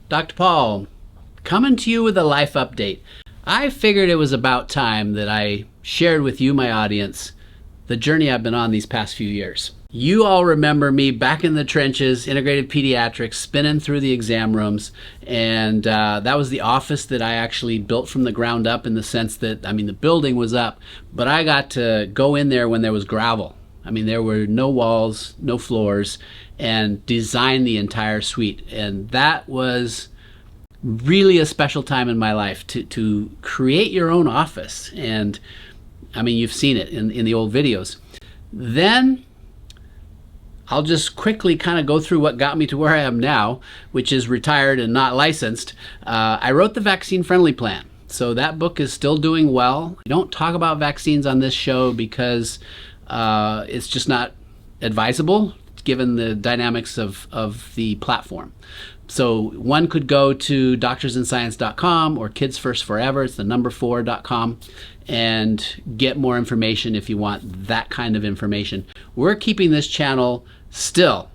Dr. Paul, coming to you with a life update. I figured it was about time that I shared with you, my audience, the journey I've been on these past few years. You all remember me back in the trenches, integrated pediatrics, spinning through the exam rooms, and that was the office that I actually built from the ground up, in the sense that, the building was up, but I got to go in there when there was gravel. There were no walls, no floors, and design the entire suite. And that was really a special time in my life to create your own office. And you've seen it in the old videos. Then I'll just quickly kind of go through what got me to where I am now, which is retired and not licensed. I wrote the Vaccine Friendly Plan. So that book is still doing well. We don't talk about vaccines on this show because it's just not advisable given the dynamics of the platform. So one could go to doctorsandscience.com or Kids First Forever, it's the number 4.com, and get more information if you want that kind of information. We're keeping this channel still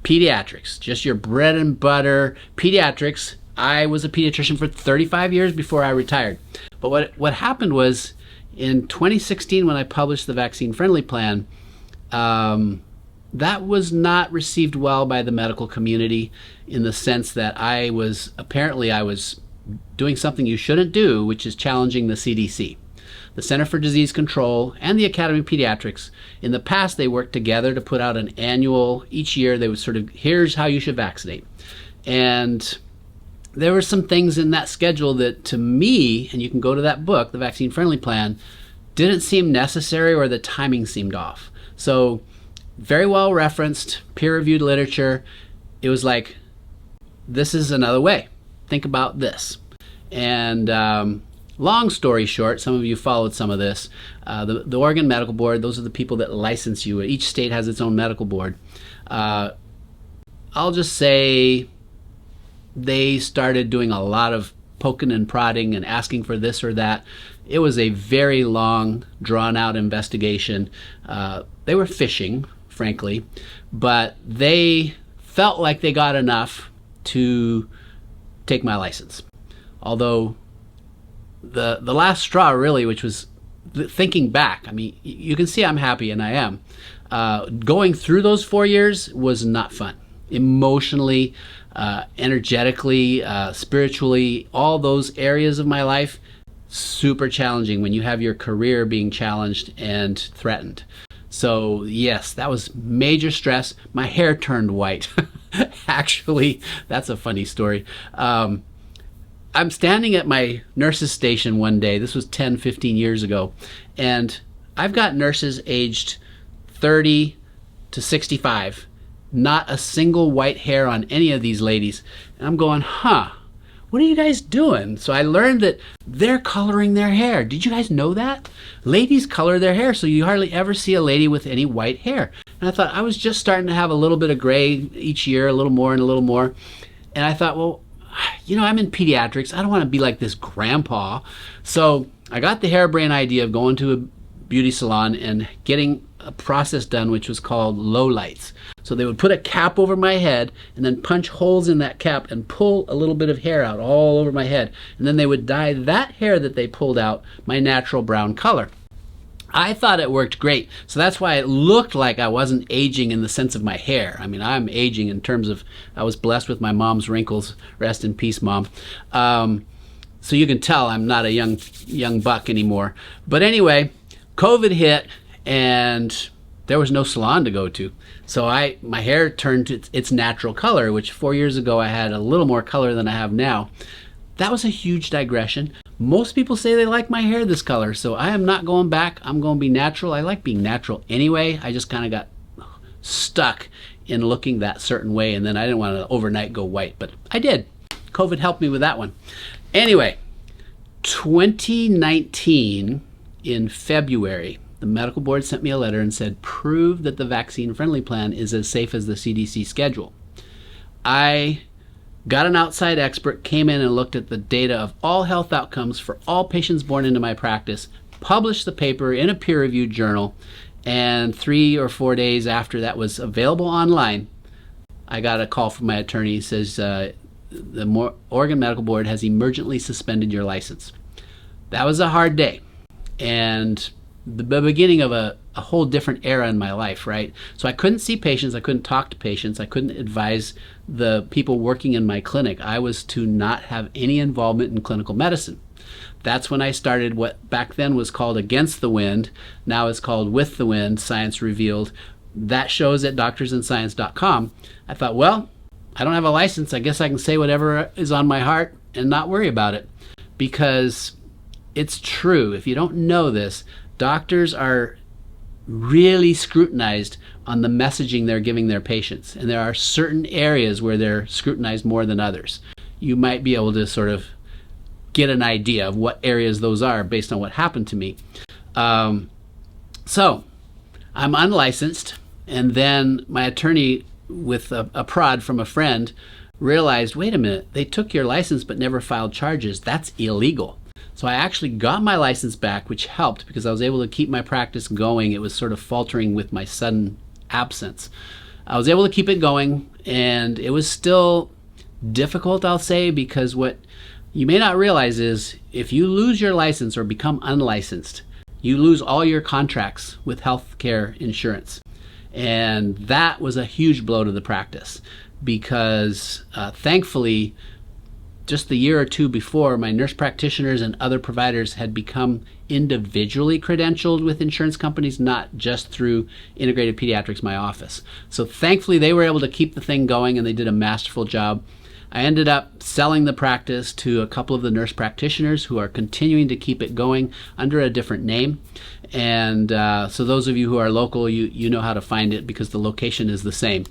pediatrics, just your bread and butter pediatrics. I was a pediatrician for 35 years before I retired. But what happened was, in 2016, when I published the Vaccine Friendly Plan, that was not received well by the medical community, in the sense that I was doing something you shouldn't do, which is challenging the CDC, the Center for Disease Control, and the Academy of Pediatrics. In the past, they worked together to put out an annual, each year they would sort of, here's how you should vaccinate. And there were some things in that schedule that, to me, and you can go to that book, the Vaccine Friendly Plan, didn't seem necessary, or the timing seemed off. So very well referenced, peer-reviewed literature. It was like, this is another way. Think about this. And long story short, some of you followed some of this. The Oregon Medical Board, those are the people that license you. Each state has its own medical board. I'll just say they started doing a lot of poking and prodding and asking for this or that. It was a very long, drawn-out investigation. They were fishing, frankly, but they felt like they got enough to take my license. Although the last straw, really, which was thinking back, you can see I'm happy, and I am. Going through those 4 years was not fun. Emotionally, energetically, spiritually, all those areas of my life, super challenging when you have your career being challenged and threatened. So yes, that was major stress. My hair turned white. Actually, that's a funny story. I'm standing at my nurse's station one day. This was 10, 15 years ago. And I've got nurses aged 30 to 65. Not a single white hair on any of these ladies. And I'm going, what are you guys doing? So I learned that they're coloring their hair. Did you guys know that? Ladies color their hair, so you hardly ever see a lady with any white hair. And I thought, I was just starting to have a little bit of gray each year, a little more and a little more. And I thought, well, I'm in pediatrics. I don't want to be like this grandpa. So I got the harebrained idea of going to a beauty salon and getting a process done, which was called low lights. So they would put a cap over my head and then punch holes in that cap and pull a little bit of hair out all over my head. And then they would dye that hair that they pulled out my natural brown color. I thought it worked great. So that's why it looked like I wasn't aging in the sense of my hair. I'm aging in terms of, I was blessed with my mom's wrinkles. Rest in peace, Mom. So you can tell I'm not a young buck anymore. But anyway, COVID hit, and there was no salon to go to. So my hair turned to its natural color, which 4 years ago I had a little more color than I have now. That was a huge digression. Most people say they like my hair this color, so I am not going back. I'm going to be natural. I like being natural anyway. I just kind of got stuck in looking that certain way, and then I didn't want to overnight go white, but I did. COVID helped me with that one. Anyway, 2019 in February, the medical board sent me a letter and said, prove that the Vaccine Friendly Plan is as safe as the CDC schedule. I got an outside expert, came in and looked at the data of all health outcomes for all patients born into my practice, published the paper in a peer-reviewed journal, and 3 or 4 days after that was available online, I got a call from my attorney. He says, the Oregon Medical Board has emergently suspended your license. That was a hard day, and the beginning of a whole different era in my life, right? So I couldn't see patients, I couldn't talk to patients, I couldn't advise the people working in my clinic. I was to not have any involvement in clinical medicine. That's when I started what back then was called Against the Wind, now is called With the Wind, Science Revealed. That show's at doctorsandscience.com. I thought, well, I don't have a license. I guess I can say whatever is on my heart and not worry about it. Because it's true. If you don't know this, doctors are really scrutinized on the messaging they're giving their patients. And there are certain areas where they're scrutinized more than others. You might be able to sort of get an idea of what areas those are based on what happened to me. So I'm unlicensed, and then my attorney, with a prod from a friend, realized, wait a minute, they took your license but never filed charges. That's illegal. So I actually got my license back, which helped because I was able to keep my practice going. It was sort of faltering with my sudden absence. I was able to keep it going, and it was still difficult, I'll say, because what you may not realize is if you lose your license or become unlicensed, you lose all your contracts with healthcare insurance. And that was a huge blow to the practice because thankfully, just the year or two before, my nurse practitioners and other providers had become individually credentialed with insurance companies, not just through Integrated Pediatrics, my office. So thankfully, they were able to keep the thing going, and they did a masterful job. I ended up selling the practice to a couple of the nurse practitioners who are continuing to keep it going under a different name. And so those of you who are local, you know how to find it because the location is the same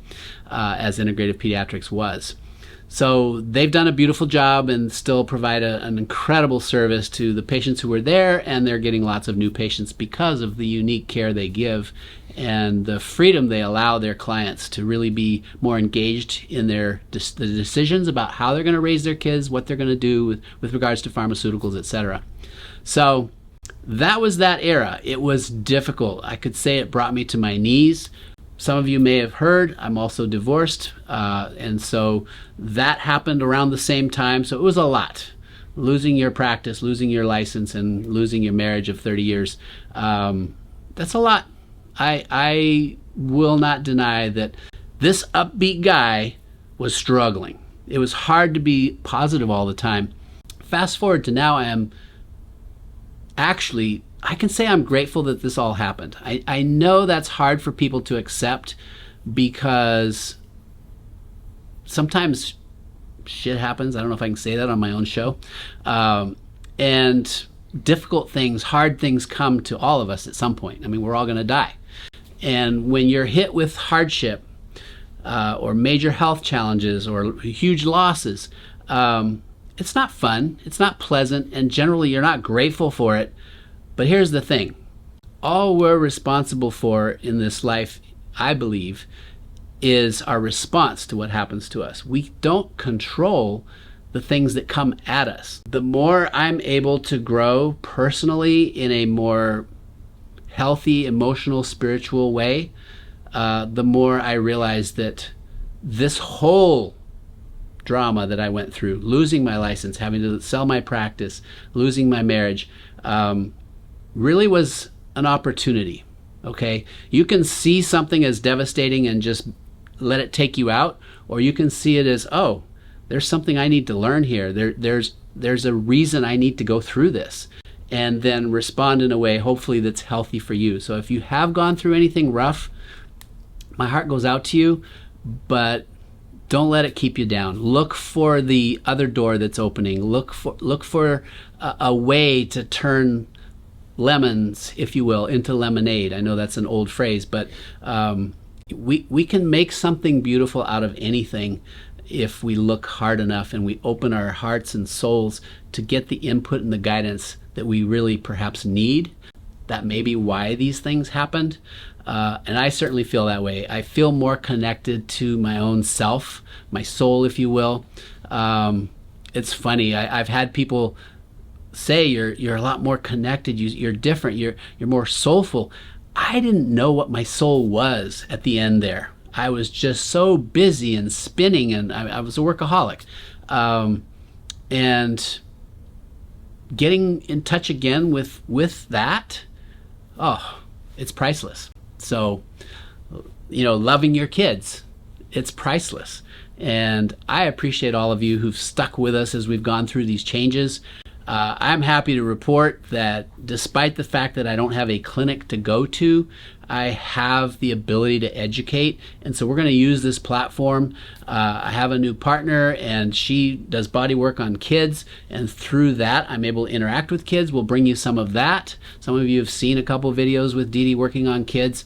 as Integrated Pediatrics was. So they've done a beautiful job and still provide an incredible service to the patients who were there, and they're getting lots of new patients because of the unique care they give and the freedom they allow their clients to really be more engaged in the decisions about how they're going to raise their kids, what they're going to do with regards to pharmaceuticals, etc. So that was that era. It was difficult. I could say it brought me to my knees. Some of you may have heard, I'm also divorced, and so that happened around the same time. So it was a lot. Losing your practice, losing your license, and losing your marriage of 30 years. That's a lot. I will not deny that this upbeat guy was struggling. It was hard to be positive all the time. Fast forward to now, I can say I'm grateful that this all happened. I know that's hard for people to accept because sometimes shit happens. I don't know if I can say that on my own show. And difficult things, hard things come to all of us at some point. I mean, we're all going to die. And when you're hit with hardship or major health challenges or huge losses, it's not fun. It's not pleasant. And generally, you're not grateful for it. But here's the thing. All we're responsible for in this life, I believe, is our response to what happens to us. We don't control the things that come at us. The more I'm able to grow personally in a more healthy, emotional, spiritual way, the more I realize that this whole drama that I went through, losing my license, having to sell my practice, losing my marriage, really was an opportunity, okay? You can see something as devastating and just let it take you out, or you can see it as, oh, there's something I need to learn here. There's a reason I need to go through this, and then respond in a way, hopefully, that's healthy for you. So if you have gone through anything rough, my heart goes out to you, but don't let it keep you down. Look for the other door that's opening. Look for a way to turn lemons, if you will, into lemonade. I know that's an old phrase, but we can make something beautiful out of anything if we look hard enough and we open our hearts and souls to get the input and the guidance that we really perhaps need. That may be why these things happened. And I certainly feel that way. I feel more connected to my own self, my soul, if you will. It's funny. I've had people say you're a lot more connected. You're different. You're more soulful. I didn't know what my soul was at the end there. I was just so busy and spinning, and I was a workaholic. And getting in touch again with that, oh, it's priceless. So, loving your kids, it's priceless. And I appreciate all of you who've stuck with us as we've gone through these changes. I'm happy to report that despite the fact that I don't have a clinic to go to, I have the ability to educate. And so we're going to use this platform. I have a new partner, and she does body work on kids. And through that, I'm able to interact with kids. We'll bring you some of that. Some of you have seen a couple videos with Dee Dee working on kids.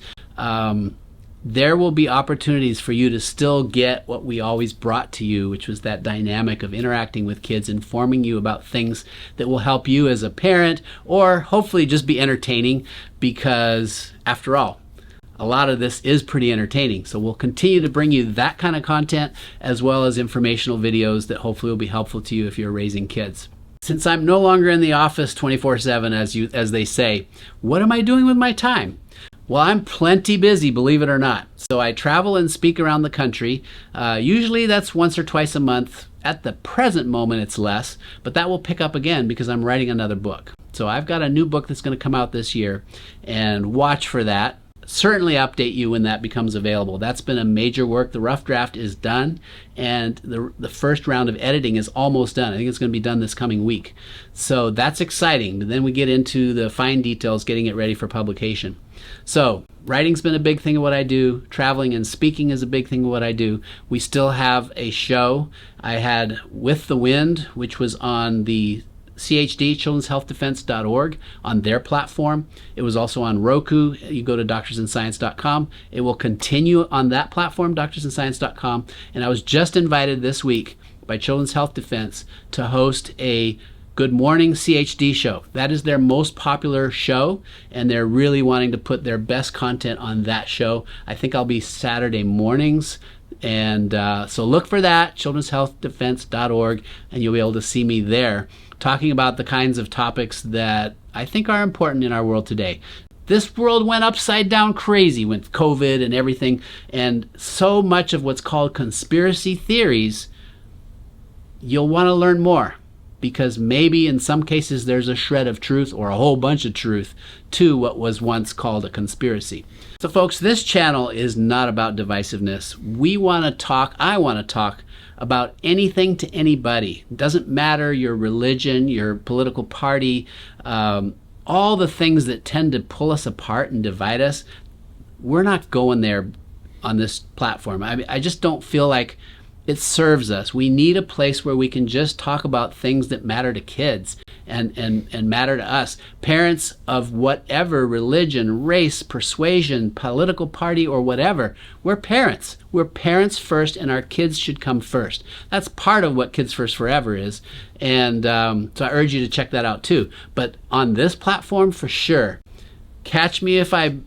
There will be opportunities for you to still get what we always brought to you, which was that dynamic of interacting with kids, informing you about things that will help you as a parent, or hopefully just be entertaining, because after all, a lot of this is pretty entertaining. So we'll continue to bring you that kind of content, as well as informational videos that hopefully will be helpful to you if you're raising kids. Since I'm no longer in the office 24/7, as they say, what am I doing with my time? Well, I'm plenty busy, believe it or not. So I travel and speak around the country. Usually that's once or twice a month. At the present moment, it's less, but that will pick up again because I'm writing another book. So I've got a new book that's going to come out this year, and watch for that. Certainly update you when that becomes available. That's been a major work. The rough draft is done, and the first round of editing is almost done. I think it's going to be done this coming week. So that's exciting. But then we get into the fine details, getting it ready for publication. So writing's been a big thing of what I do. Traveling and speaking is a big thing of what I do. We still have a show. I had With the Wind, which was on the CHD, childrenshealthdefense.org, on their platform. It was also on Roku. You go to doctorsandscience.com. It will continue on that platform, doctorsandscience.com. And I was just invited this week by Children's Health Defense to host a Good Morning CHD show. That is their most popular show, and they're really wanting to put their best content on that show. I think I'll be Saturday mornings. And so look for that, childrenshealthdefense.org, and you'll be able to see me there talking about the kinds of topics that I think are important in our world today. This world went upside down crazy with COVID and everything, and so much of what's called conspiracy theories, you'll want to learn more, because maybe in some cases there's a shred of truth or a whole bunch of truth to what was once called a conspiracy. So folks, this channel is not about divisiveness. I want to talk about anything to anybody. It doesn't matter your religion, your political party, all the things that tend to pull us apart and divide us. We're not going there on this platform. I just don't feel like it serves us. We need a place where we can just talk about things that matter to kids and matter to us. Parents of whatever religion, race, persuasion, political party, or whatever, we're parents. We're parents first, and our kids should come first. That's part of what Kids First Forever is. And so I urge you to check that out too. But on this platform, for sure, catch me if I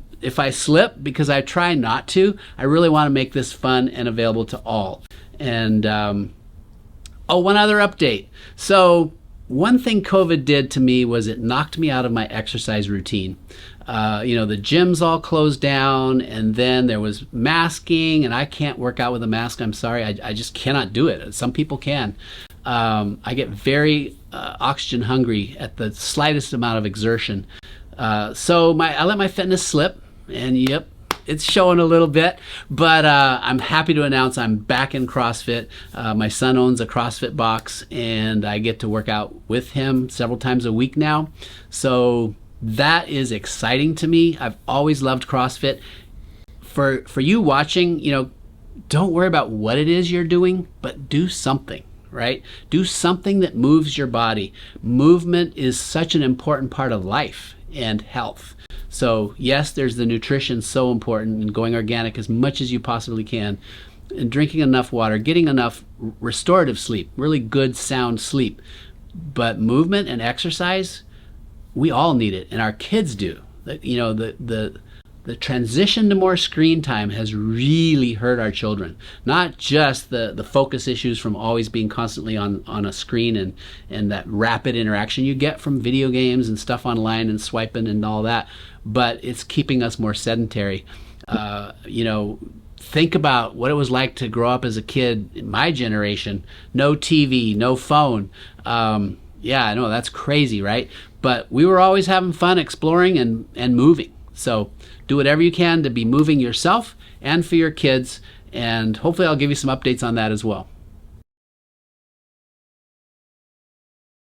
slip, because I try not to. I really want to make this fun and available to all. And one other update. So one thing COVID did to me was it knocked me out of my exercise routine. The gyms all closed down, and then there was masking, and I can't work out with a mask. I'm sorry, I just cannot do it. Some people can. I get very oxygen hungry at the slightest amount of exertion. So I let my fitness slip, and yep, it's showing a little bit, but I'm happy to announce I'm back in CrossFit. My son owns a CrossFit box, and I get to work out with him several times a week now. So that is exciting to me. I've always loved CrossFit. For you watching, don't worry about what it is you're doing, but do something, right? Do something that moves your body. Movement is such an important part of life and health. So yes, there's the nutrition, so important, and going organic as much as you possibly can, and drinking enough water, getting enough restorative sleep, really good sound sleep. But movement and exercise, we all need it, and our kids do. The transition to more screen time has really hurt our children. Not just the focus issues from always being constantly on a screen and that rapid interaction you get from video games and stuff online and swiping and all that, but it's keeping us more sedentary. think about what it was like to grow up as a kid in my generation. No TV, no phone. Yeah, I know that's crazy, right? But we were always having fun exploring and moving. So do whatever you can to be moving yourself and for your kids. And hopefully I'll give you some updates on that as well.